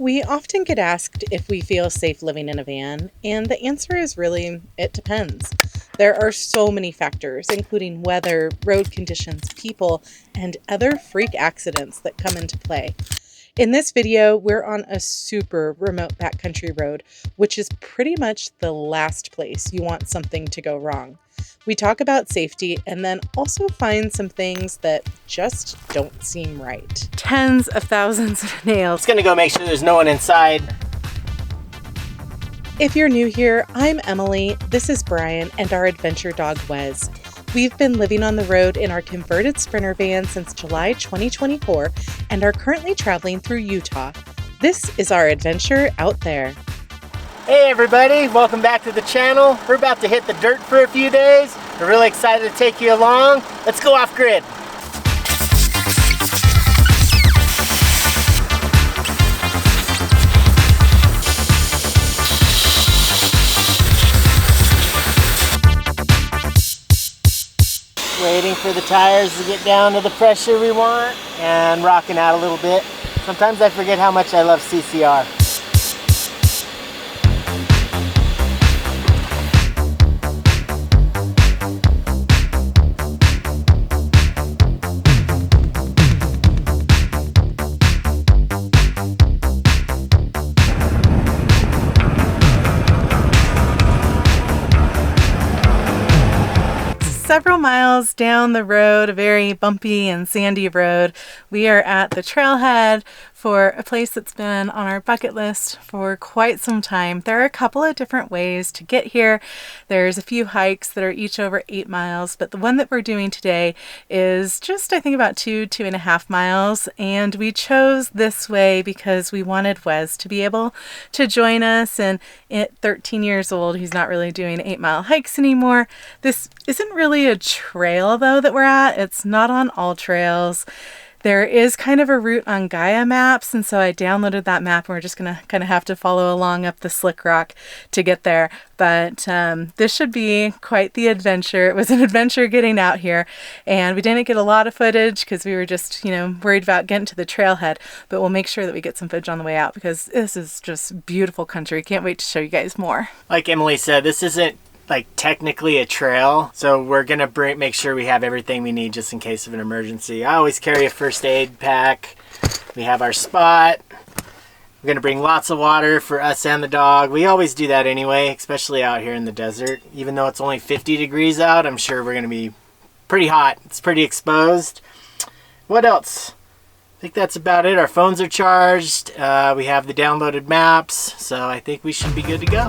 We often get asked if we feel safe living in a van, and the answer is really, it depends. There are so many factors, including weather, road conditions, people, and other freak accidents that come into play. In this video, we're on a super remote backcountry road, which is pretty much the last place you want something to go wrong. We talk about safety and then also find some things that just don't seem right. Tens of thousands of nails. It's gonna go make sure there's no one inside. If you're new here, I'm Emily, this is Brian, and our adventure dog Wes. We've been living on the road in our converted Sprinter van since July 2024 and are currently traveling through Utah. This is our adventure out there. Hey everybody, welcome back to the channel. We're about to hit the dirt for a few days. We're really excited to take you along. Let's go off grid. Waiting for the tires to get down to the pressure we want and rocking out a little bit. Sometimes I forget how much I love CCR. Several miles down the road, a very bumpy and sandy road, we are at the trailhead for a place that's been on our bucket list for quite some time. There are a couple of different ways to get here. There's a few hikes that are each over 8 miles, but the one that we're doing today is just, I think, about 2.5 miles. And we chose this way because we wanted Wes to be able to join us. And at 13 years old, he's not really doing 8-mile hikes anymore. This isn't really a trail, though, that we're at. It's not on all trails. There is kind of a route on Gaia Maps, and so I downloaded that map, and we're just going to kind of have to follow along up the slick rock to get there. But this should be quite the adventure. It was an adventure getting out here, and we didn't get a lot of footage because we were just, worried about getting to the trailhead, but we'll make sure that we get some footage on the way out because this is just beautiful country. Can't wait to show you guys more. Like Emily said, this isn't technically a trail, so we're gonna make sure we have everything we need just in case of an emergency. I always carry a first aid pack. We have our spot. We're gonna bring lots of water for us and the dog. We always do that anyway, especially out here in the desert. Even though it's only 50 degrees out, I'm sure we're gonna be pretty hot. It's pretty exposed. What else? I think that's about it. Our phones are charged. We have the downloaded maps, so I think we should be good to go.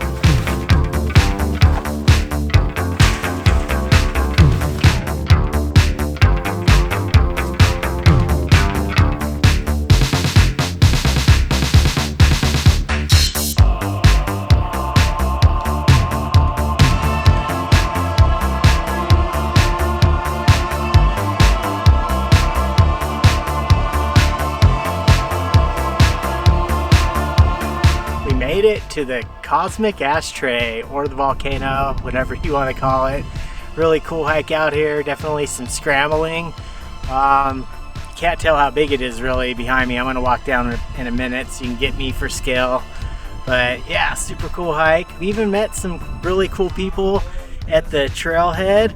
Made it to the cosmic Ashtray, or the volcano, whatever you want to call it. Really cool hike out here. Definitely some scrambling. Can't tell how big it is really behind me. I'm going to walk down in a minute so you can get me for scale. But yeah, super cool hike. We even met some really cool people at the trailhead.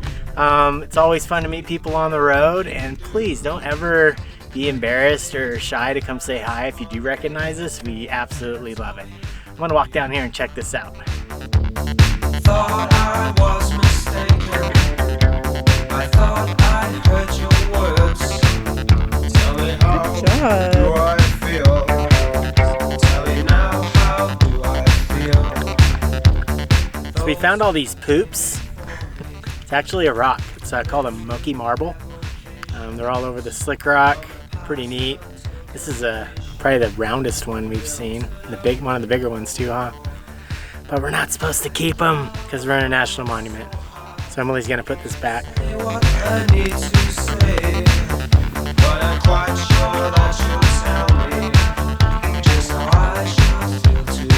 It's always fun to meet people on the road, and please don't ever be embarrassed or shy to come say hi if you do recognize us. We absolutely love it. I'm gonna walk down here and check this out. Thought I was mistaken. I thought I heard your words. Tell me how do I feel? Tell me now, how do I feel? So we found all these poops. It's actually a rock. It's called a Moki marble. They're all over the slick rock. Pretty neat. This is probably the roundest one we've seen. One of the bigger ones too, huh? But we're not supposed to keep them because we're in a national monument. So Emily's gonna put this back. What I need to say, but I'm quite sure that you'll tell me just how I should feel today.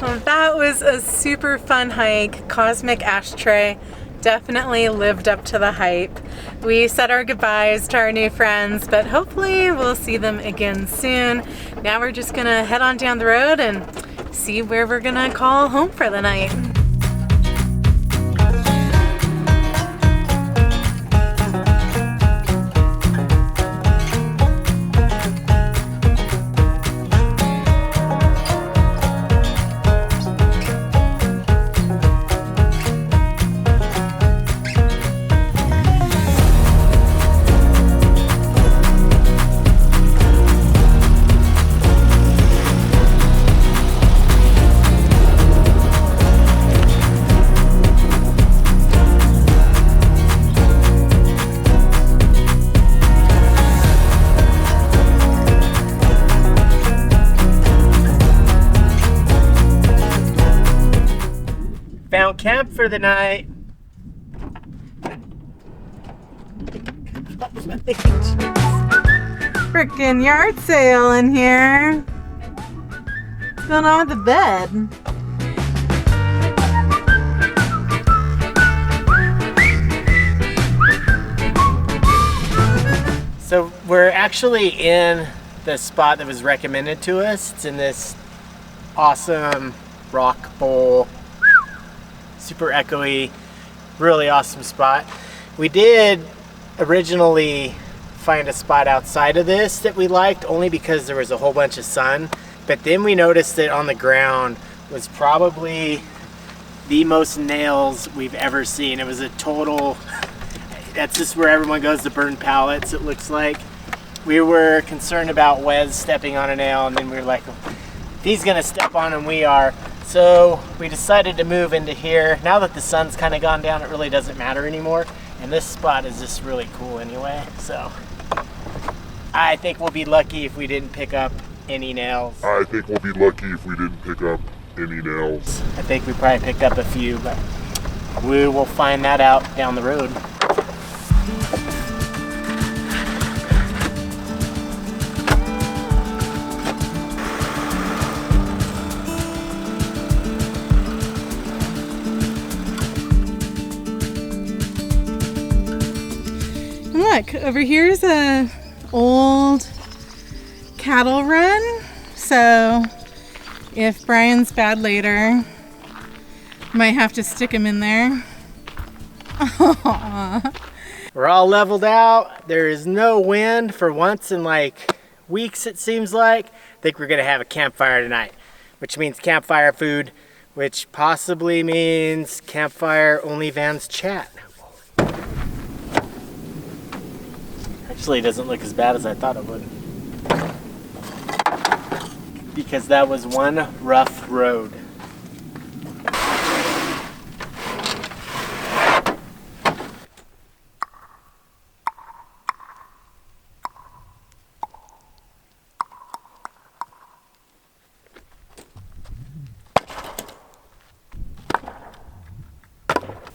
Well, that was a super super fun hike. Cosmic Ashtray definitely lived up to the hype. We said our goodbyes to our new friends, but hopefully we'll see them again soon. Now we're just gonna head on down the road and see where we're gonna call home for the night. Found camp for the night. Frickin' yard sale in here. What's going on with the bed? So we're actually in the spot that was recommended to us. It's in this awesome rock bowl, super echoey, really awesome spot. We did originally find a spot outside of this that we liked only because there was a whole bunch of sun, but then we noticed that on the ground was probably the most nails we've ever seen. It was a total, that's just where everyone goes to burn pallets, it looks like. We were concerned about Wes stepping on a nail, and then we were like, if he's gonna step on him, we are. So we decided to move into here. Now that the sun's kind of gone down, it really doesn't matter anymore. And this spot is just really cool anyway. So I think we'll be lucky if we didn't pick up any nails. I think we'll be lucky if we didn't pick up any nails. I think we probably picked up a few, but we will find that out down the road. Look, over here's a old cattle run. So if Brian's bad later, might have to stick him in there. Aww. We're all leveled out. There is no wind for once in like weeks, it seems like. I think we're gonna have a campfire tonight, which means campfire food, which possibly means campfire only Vans chat. Actually, it doesn't look as bad as I thought it would. Because that was one rough road.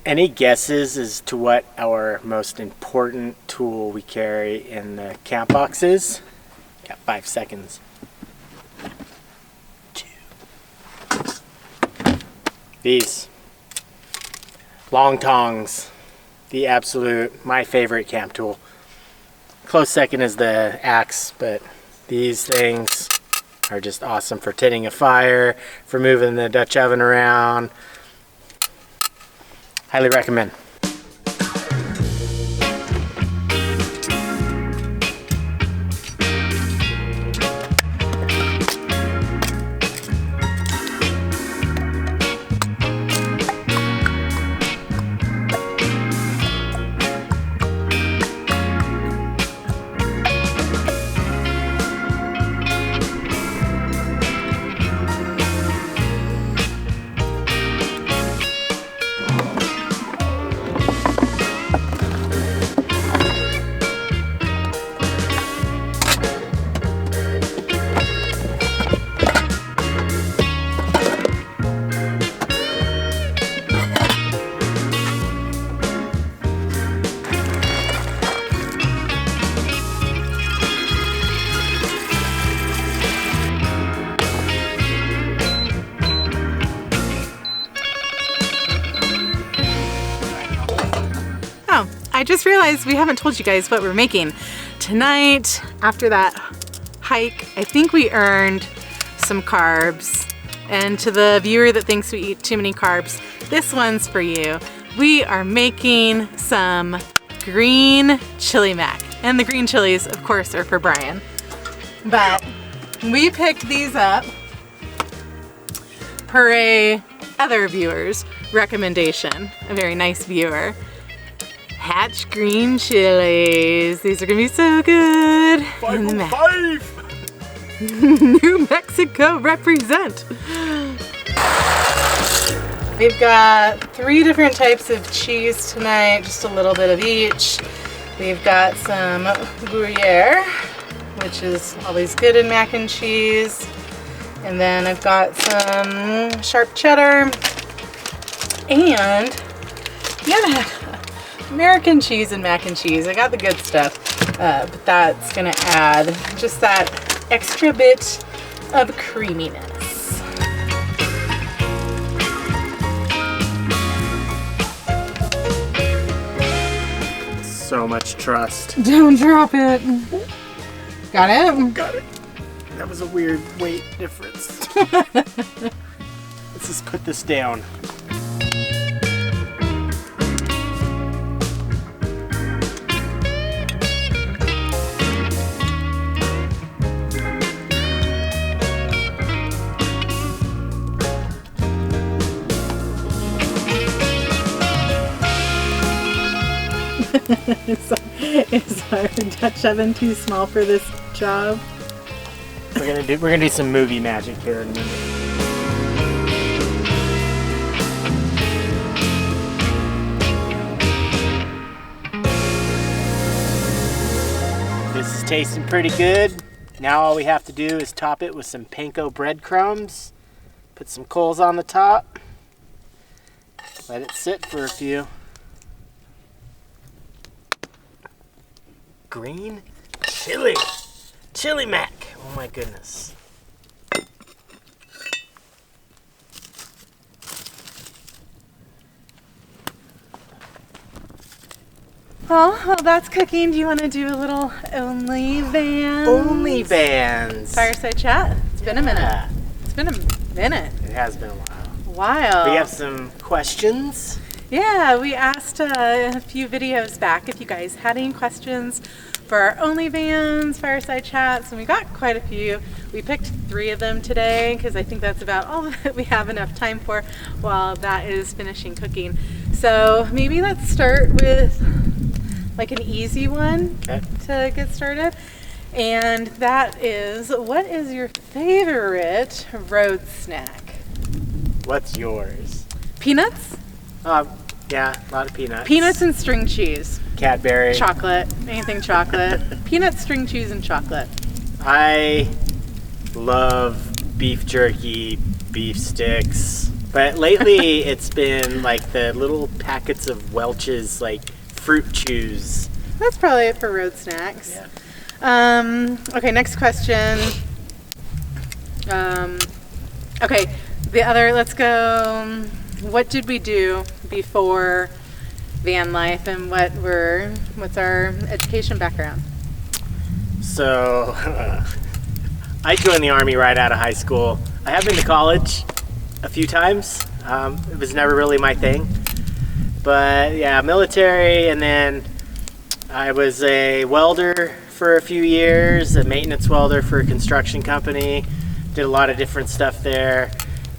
Any guesses as to what our most important tool we carry in the camp box is? Got 5 seconds. 2. These long tongs, the absolute, my favorite camp tool. Close second is the axe, but these things are just awesome for tending a fire, for moving the Dutch oven around. Highly recommend. I just realized we haven't told you guys what we're making. Tonight, after that hike, I think we earned some carbs. And to the viewer that thinks we eat too many carbs, this one's for you. We are making some green chili mac. And the green chilies, of course, are for Brian. But we picked these up per a other viewer's recommendation, a very nice viewer. Hatch green chilies. These are gonna be so good. 505! New Mexico represent. We've got 3 different types of cheese tonight, just a little bit of each. We've got some Gruyere, which is always good in mac and cheese. And then I've got some sharp cheddar and yeah, American cheese and mac and cheese. I got the good stuff, but that's gonna add just that extra bit of creaminess. So much trust. Don't drop it. Got it? Got it. That was a weird weight difference. Let's just put this down. Is our Dutch oven too small for this job? We're gonna do some movie magic here in a minute. This is tasting pretty good. Now all we have to do is top it with some panko breadcrumbs. Put some coals on the top. Let it sit for a few. Green chili. Chili mac. Oh my goodness. Well, while that's cooking, do you want to do a little OnlyVans? OnlyVans. Fireside chat? It's been a minute. It's been a minute. It has been a while. Wow. We have some questions. Yeah, we asked a few videos back if you guys had any questions for our OnlyVans fireside chats, and we got quite a few. We picked 3 of them today because I think that's about all that we have enough time for while that is finishing cooking. So maybe let's start with like an easy one to get started. And that is, what is your favorite road snack? What's yours? Peanuts? Yeah, a lot of peanuts. Peanuts and string cheese. Cadbury. Chocolate. Anything chocolate. Peanuts, string cheese, and chocolate. I love beef jerky, beef sticks. But lately it's been like the little packets of Welch's like fruit chews. That's probably it for road snacks. Yeah. Okay, next question. Okay, let's go. What did we do before van life, and what's our education background? So, I joined the Army right out of high school. I have been to college a few times. It was never really my thing. But yeah, military, and then I was a welder for a few years, a maintenance welder for a construction company. Did a lot of different stuff there.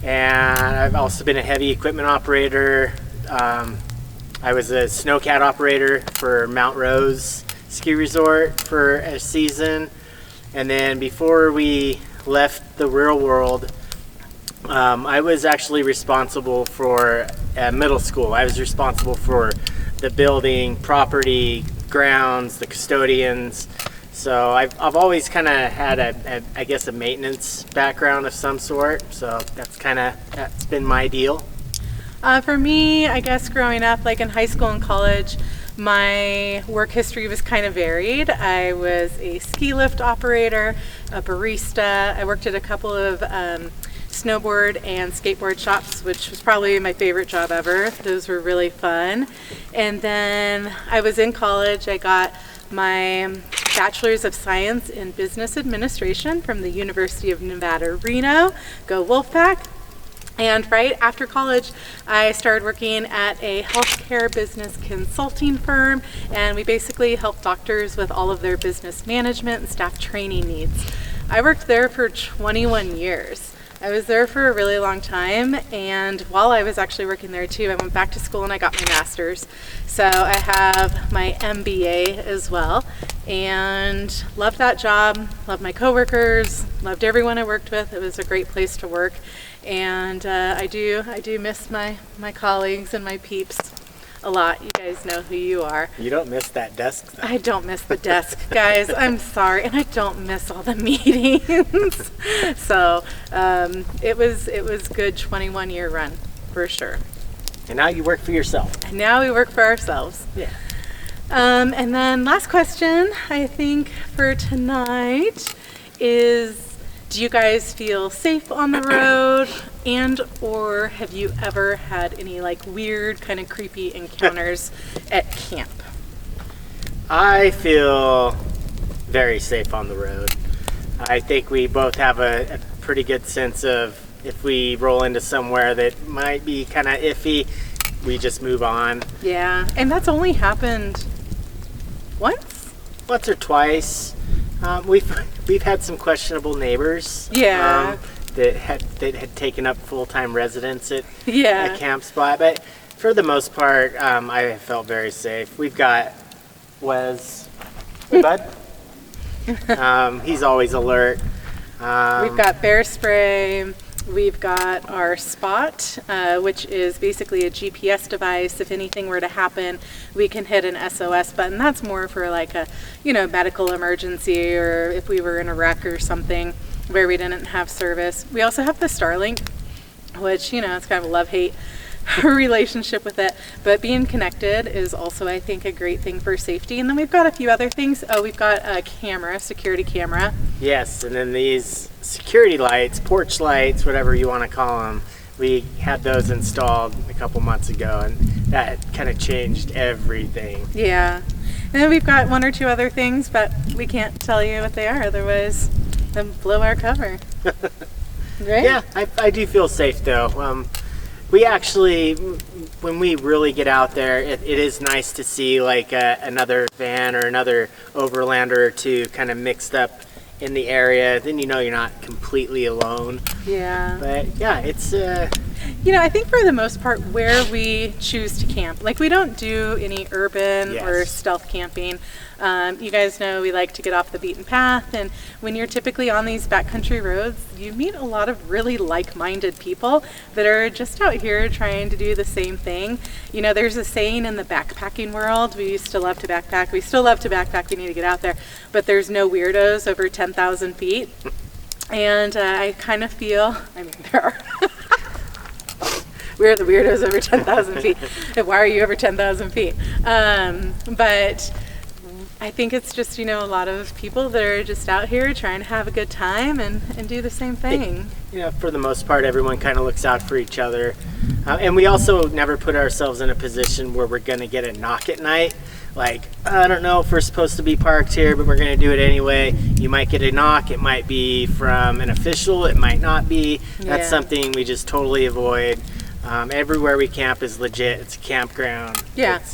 And I've also been a heavy equipment operator. I was a snowcat operator for Mount Rose Ski Resort for a season. And then before we left the real world, I was actually responsible for middle school. I was responsible for the building, property, grounds, the custodians. So I've always kind of had I guess a maintenance background of some sort. So that's been my deal. For me, I guess growing up, like in high school and college, my work history was kind of varied. I was a ski lift operator, a barista. I worked at a couple of snowboard and skateboard shops, which was probably my favorite job ever. Those were really fun. And then I was in college. I got my Bachelor's of Science in Business Administration from the University of Nevada, Reno. Go Wolfpack. And right after college, I started working at a healthcare business consulting firm, and we basically help doctors with all of their business management and staff training needs. I worked there for 21 years. I was there for a really long time, and while I was actually working there too, I went back to school and I got my master's. So I have my MBA as well, and loved that job, loved my coworkers, loved everyone I worked with. It was a great place to work, and I do miss my colleagues and my peeps a lot. You guys know who you are. You don't miss that desk though. I don't miss the desk, guys. I'm sorry, and I don't miss all the meetings. So it was good 21-year run for sure. And now you work for yourself. And now we work for ourselves. Yeah. And then last question, I think, for tonight is, do you guys feel safe on the road, and or have you ever had any like weird kind of creepy encounters at camp? I feel very safe on the road. I think we both have a pretty good sense of if we roll into somewhere that might be kind of iffy, we just move on. Yeah, and that's only happened once or twice. We've had some questionable neighbors. Yeah. That had taken up full-time residence at Yeah. a camp spot, but for the most part, I felt very safe. We've got Wes, hey bud. He's always alert. We've got bear spray. We've got our Spot, which is basically a GPS device. If anything were to happen, we can hit an SOS button. That's more for like a, medical emergency, or if we were in a wreck or something where we didn't have service. We also have the Starlink, which, it's kind of a love-hate relationship with it, but being connected is also, I think, a great thing for safety. And then we've got a few other things. We've got a camera, security camera. Yes, and then these security lights, porch lights, whatever you want to call them, we had those installed a couple months ago, and that kind of changed everything. Yeah, and then we've got one or two other things, but we can't tell you what they are, otherwise they'll blow our cover. Right? Yeah, I do feel safe though. We actually, when we really get out there, it is nice to see like another van or another overlander or two kind of mixed up in the area. Then you're not completely alone. Yeah. But yeah, it's I think for the most part where we choose to camp, like we don't do any urban or stealth camping. You guys know we like to get off the beaten path, and when you're typically on these backcountry roads, you meet a lot of really like-minded people that are just out here trying to do the same thing. There's a saying in the backpacking world, we used to love to backpack, we still love to backpack, we need to get out there, but there's no weirdos over 10,000 feet. And I kind of feel, there are. We're the weirdos over 10,000 feet. Why are you over 10,000 feet? But I think it's just, a lot of people that are just out here trying to have a good time and do the same thing. For the most part, everyone kind of looks out for each other. And we also never put ourselves in a position where we're going to get a knock at night. Like, I don't know if we're supposed to be parked here, but we're going to do it anyway. You might get a knock. It might be from an official. It might not be. That's something we just totally avoid. Everywhere we camp is legit. It's a campground. Yeah. It's,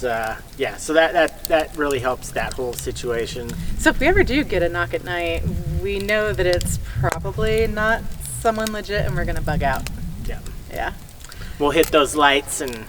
so that really helps that whole situation. So if we ever do get a knock at night, we know that it's probably not someone legit, and we're going to bug out. Yeah. Yeah. We'll hit those lights and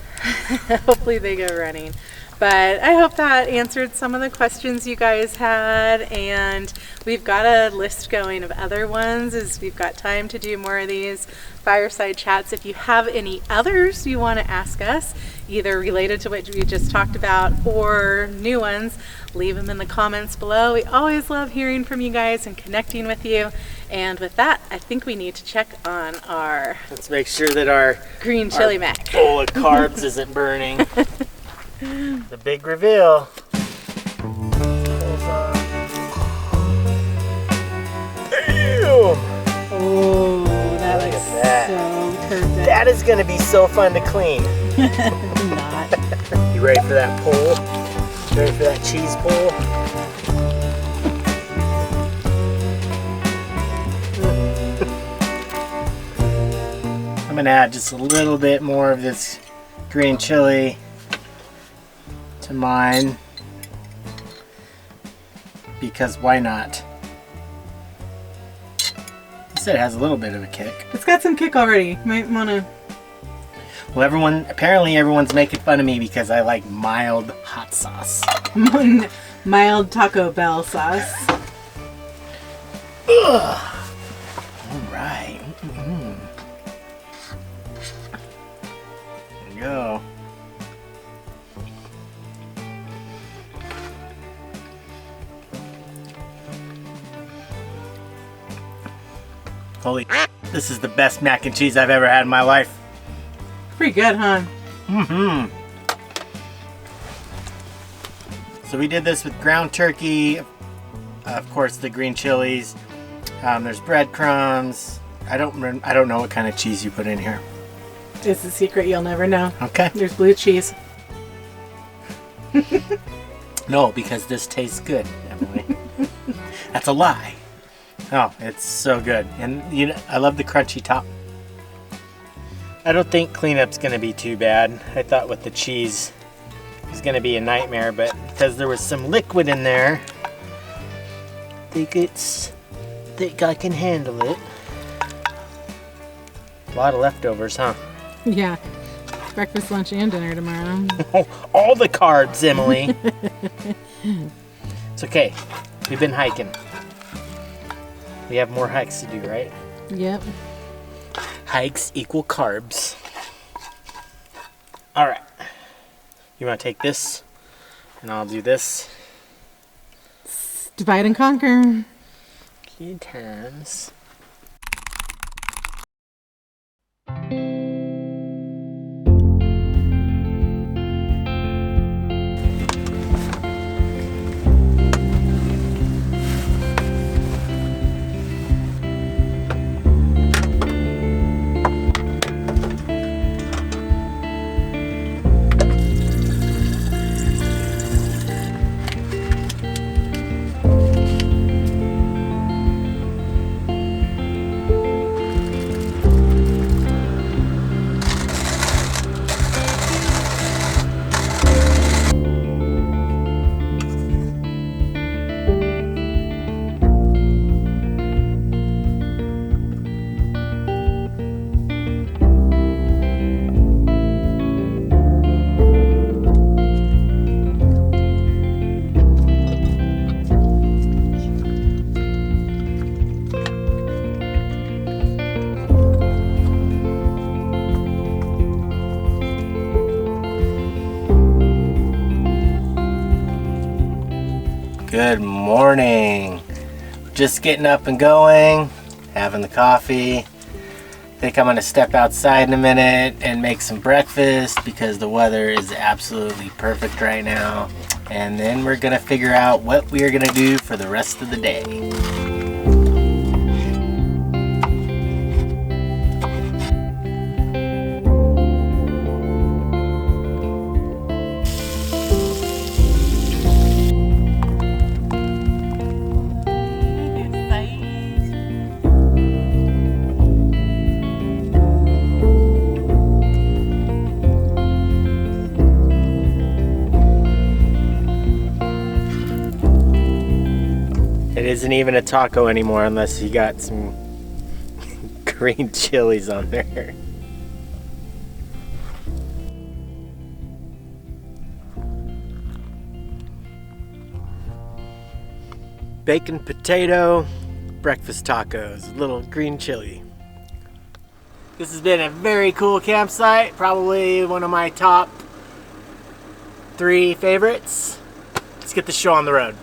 hopefully they go running. But I hope that answered some of the questions you guys had, and we've got a list going of other ones as we've got time to do more of these fireside chats. If you have any others you want to ask us, either related to what we just talked about or new ones, leave them in the comments below. We always love hearing from you guys and connecting with you. And with that, I think we need to check on our... Let's make sure that our green chili mac bowl of carbs isn't burning. The big reveal. Oh, that looks That is gonna be so fun to clean. Not. You ready for that pull? Ready for that cheese pull? I'm gonna add just a little bit more of this green chili to mine, because why not? You said it has a little bit of a kick. It's got some kick already. Might wanna. Well, apparently everyone's making fun of me because I like mild hot sauce. Mild Taco Bell sauce. Ugh. All right. There you go. Holy, this is the best mac and cheese I've ever had in my life. Pretty good, huh? Mm-hmm. So we did this with ground turkey, of course the green chilies. There's breadcrumbs. I don't know what kind of cheese you put in here. It's a secret, you'll never know. Okay. There's blue cheese. No, because this tastes good, Emily. That's a lie. Oh, it's so good. And you know, I love the crunchy top. I don't think cleanup's gonna be too bad. I thought with the cheese it was gonna be a nightmare, but because there was some liquid in there, I think I can handle it. A lot of leftovers, huh? Yeah. Breakfast, lunch, and dinner tomorrow. All the carbs, Emily. It's okay. We've been hiking. We have more hikes to do, right? Yep. Hikes equal carbs. All right. You want to take this, and I'll do this. Divide and conquer. Good times. Good morning. Just getting up and going, having the coffee. I think I'm gonna step outside in a minute and make some breakfast because the weather is absolutely perfect right now. And then we're gonna figure out what we are gonna do for the rest of the day. It isn't even a taco anymore unless you got some green chilies on there. Bacon potato breakfast tacos, a little green chili. This has been a very cool campsite, probably one of my top 3 favorites. Let's get the show on the road.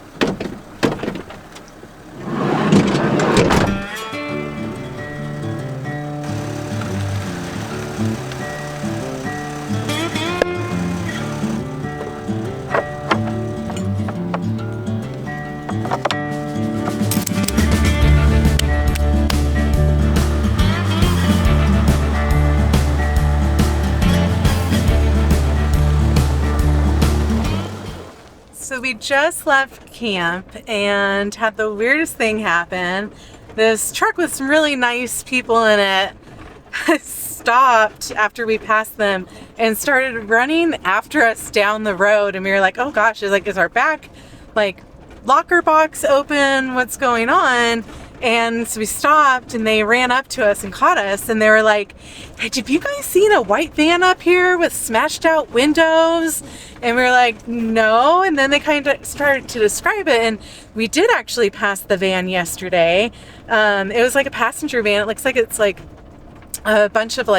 So we just left camp and had the weirdest thing happen. This truck with some really nice people in it stopped after we passed them and started running after us down the road, and we were like, oh gosh, is our back locker box open? What's going on? And so we stopped and they ran up to us and caught us, and they were like, hey, have you guys seen a white van up here with smashed out windows? And we were like, no. And then they kind of started to describe it, and we did actually pass the van yesterday. It was like a passenger van. It looks like it's like a bunch of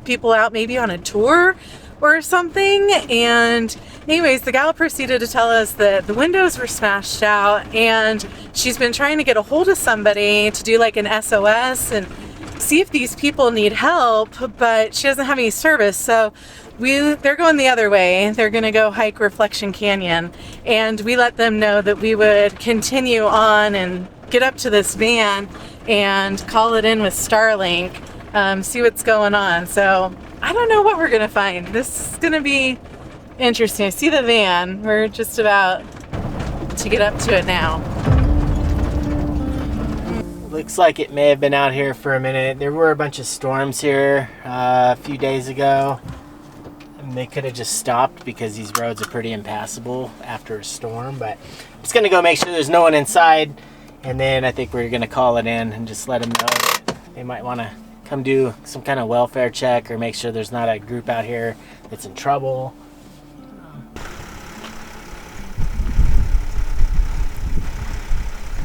people out maybe on a tour or something. And anyways, the gal proceeded to tell us that the windows were smashed out, and she's been trying to get a hold of somebody to do like an SOS and see if these people need help, but she doesn't have any service. So they're going the other way. They're gonna go hike Reflection Canyon, and we let them know that we would continue on and get up to this van and call it in with Starlink, see what's going on. So I don't know what we're gonna find. This is gonna be interesting. I see the van. We're just about to get up to it now. Looks like it may have been out here for a minute. There were a bunch of storms here a few days ago, and they could have just stopped because these roads are pretty impassable after a storm. But I'm just gonna go make sure there's no one inside, and then I think we're gonna call it in and just let them know that they might want to come do some kind of welfare check or make sure there's not a group out here that's in trouble.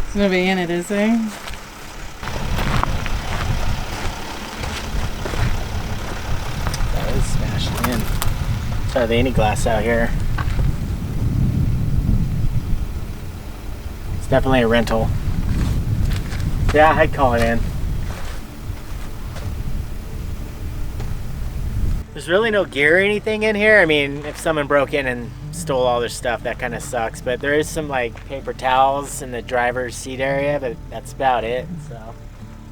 There's nobody in it, is there? That is smashing in. There's hardly any glass out here. It's definitely a rental. Yeah, I'd call it in. There's really no gear or anything in here. I mean, if someone broke in and stole all their stuff, that kind of sucks. But there is some paper towels in the driver's seat area, but that's about it. So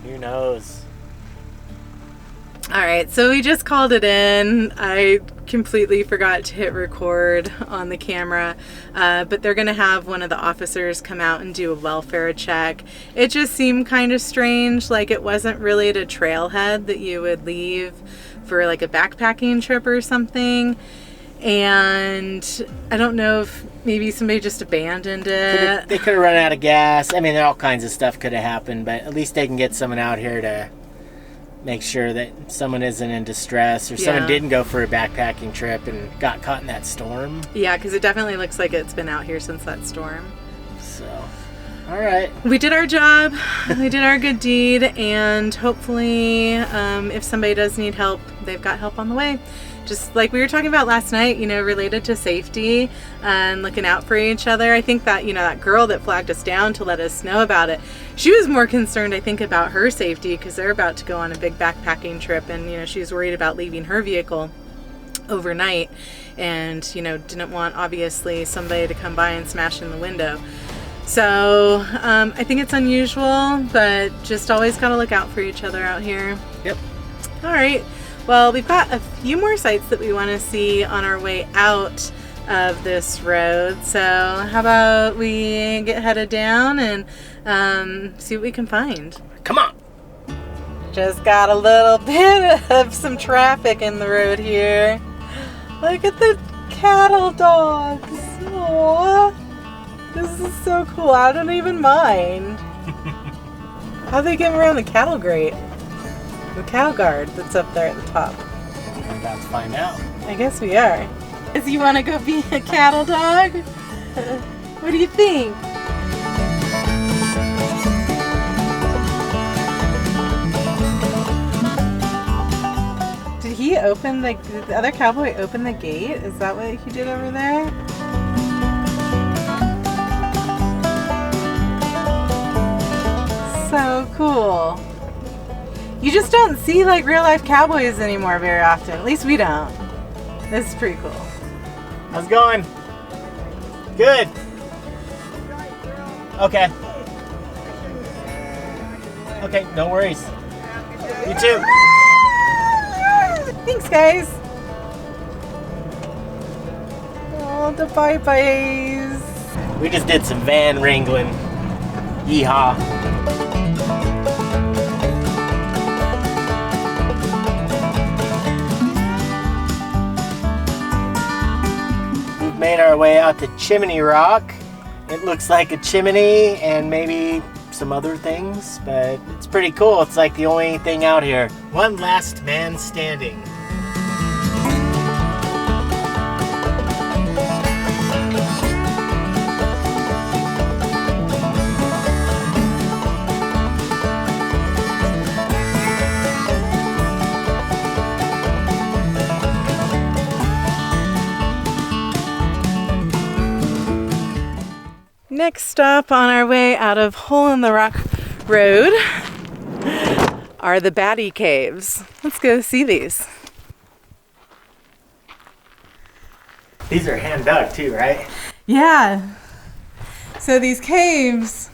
who knows? All right, so we just called it in. I completely forgot to hit record on the camera, but they're gonna have one of the officers come out and do a welfare check. It just seemed kind of strange, like it wasn't really at a trailhead that you would leave for a backpacking trip or something. And I don't know if maybe somebody just abandoned it. They could have run out of gas. I mean, all kinds of stuff could have happened, but at least they can get someone out here to make sure that someone isn't in distress, or someone didn't go for a backpacking trip and got caught in that storm. Yeah, because it definitely looks like it's been out here since that storm. So, all right. We did our job. We did our good deed, and hopefully if somebody does need help, they've got help on the way. Just like we were talking about last night, related to safety and looking out for each other. I think that, that girl that flagged us down to let us know about it, she was more concerned, I think, about her safety because they're about to go on a big backpacking trip, and, she was worried about leaving her vehicle overnight and, didn't want, obviously, somebody to come by and smash in the window. So I think it's unusual, but just always got to look out for each other out here. Yep. All right. Well, we've got a few more sites that we want to see on our way out of this road. So how about we get headed down and see what we can find. Come on. Just got a little bit of some traffic in the road here. Look at the cattle dogs. Aww. This is so cool. I don't even mind. How do they get around the cattle grate? The cow guard that's up there at the top. We're about to find out. I guess we are. Does you want to go be a cattle dog? What do you think? Did he open did the other cowboy open the gate? Is that what he did over there? So cool. You just don't see real life cowboys anymore very often. At least we don't. This is pretty cool. How's it going? Good. Okay. Okay, no worries. You too. Thanks, guys. Aww. Oh, the bye-byes. We just did some van wrangling. Yeehaw. We've made our way out to Chimney Rock. It looks like a chimney and maybe some other things, but it's pretty cool. It's like the only thing out here. One last man standing. Next stop on our way out of Hole in the Rock Road are the Batty Caves. Let's go see these. These are hand dug too, right? Yeah. So these caves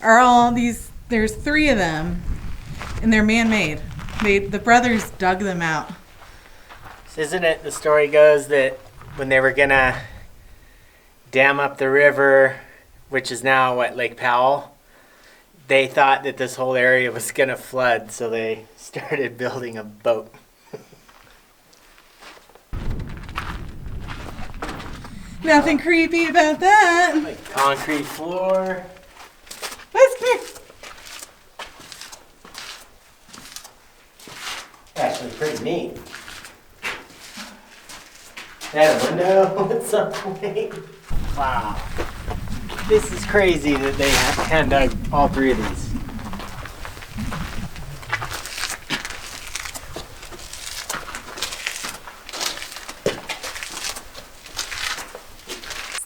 are all these, there's 3 of them, and they're man-made. The brothers dug them out. Isn't it, the story goes that when they were gonna dam up the river, which is now what, Lake Powell, they thought that this whole area was gonna flood, so they started building a boat. Nothing creepy about that. Like concrete floor. Let's go. Actually pretty neat. They had a window at some point. Wow. This is crazy that they hand dug all 3 of these.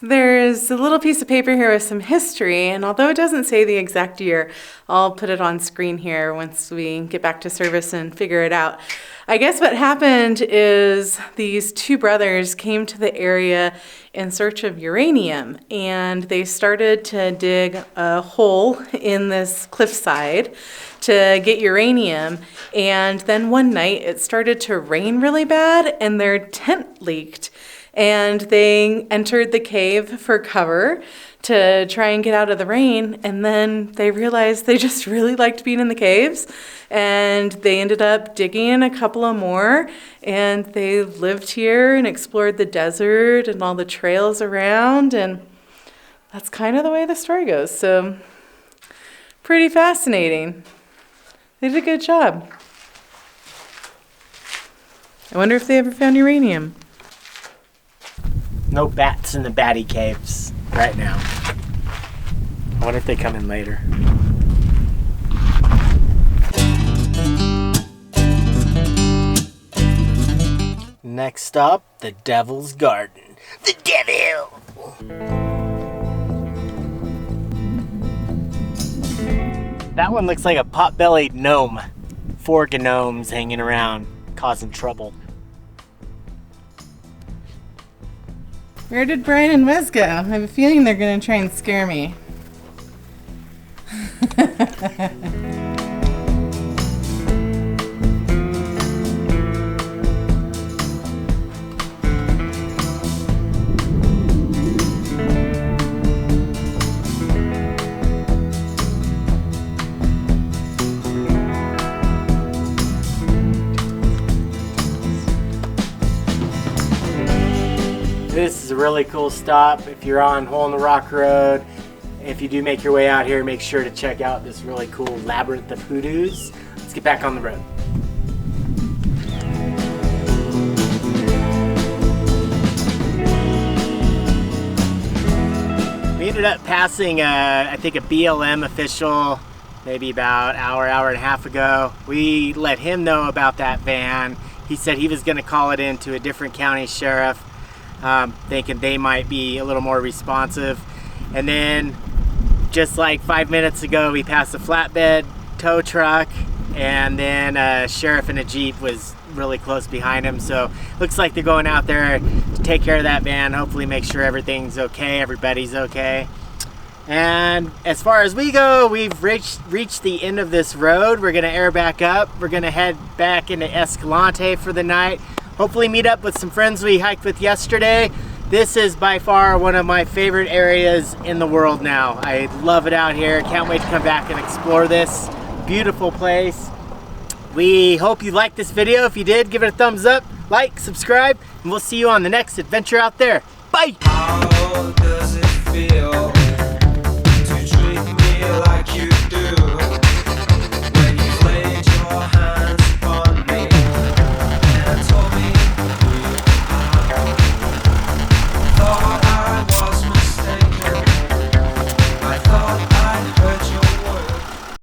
There's a little piece of paper here with some history, and although it doesn't say the exact year, I'll put it on screen here once we get back to service and figure it out. I guess what happened is these 2 brothers came to the area in search of uranium, and they started to dig a hole in this cliffside to get uranium, and then one night it started to rain really bad and their tent leaked. And they entered the cave for cover to try and get out of the rain, and then they realized they just really liked being in the caves, and they ended up digging a couple of more, and they lived here and explored the desert and all the trails around, and that's kind of the way the story goes. So pretty fascinating. They did a good job. I wonder if they ever found uranium. No bats in the Batty Caves right now. I wonder if they come in later. Next stop, the Devil's Garden. The Devil! That one looks like a pot-bellied gnome. 4 gnomes hanging around, causing trouble. Where did Brian and Wes go? I have a feeling they're going to try and scare me. This is a really cool stop if you're on Hole in the Rock Road. If you do make your way out here, make sure to check out this really cool labyrinth of hoodoos. Let's get back on the road. We ended up passing, I think, a BLM official maybe about hour and a half ago. We let him know about that van. He said he was going to call it in to a different county sheriff. Thinking they might be a little more responsive. And then just like 5 minutes ago, we passed a flatbed tow truck, and then a sheriff in a Jeep was really close behind him. So looks like they're going out there to take care of that van, hopefully make sure everything's okay, everybody's okay. And as far as we go, we've reached the end of this road. We're gonna air back up. We're gonna head back into Escalante for the night. Hopefully meet up with some friends we hiked with yesterday. This is by far one of my favorite areas in the world now. I love it out here. Can't wait to come back and explore this beautiful place. We hope you liked this video. If you did, give it a thumbs up, like, subscribe, and we'll see you on the next adventure out there. Bye!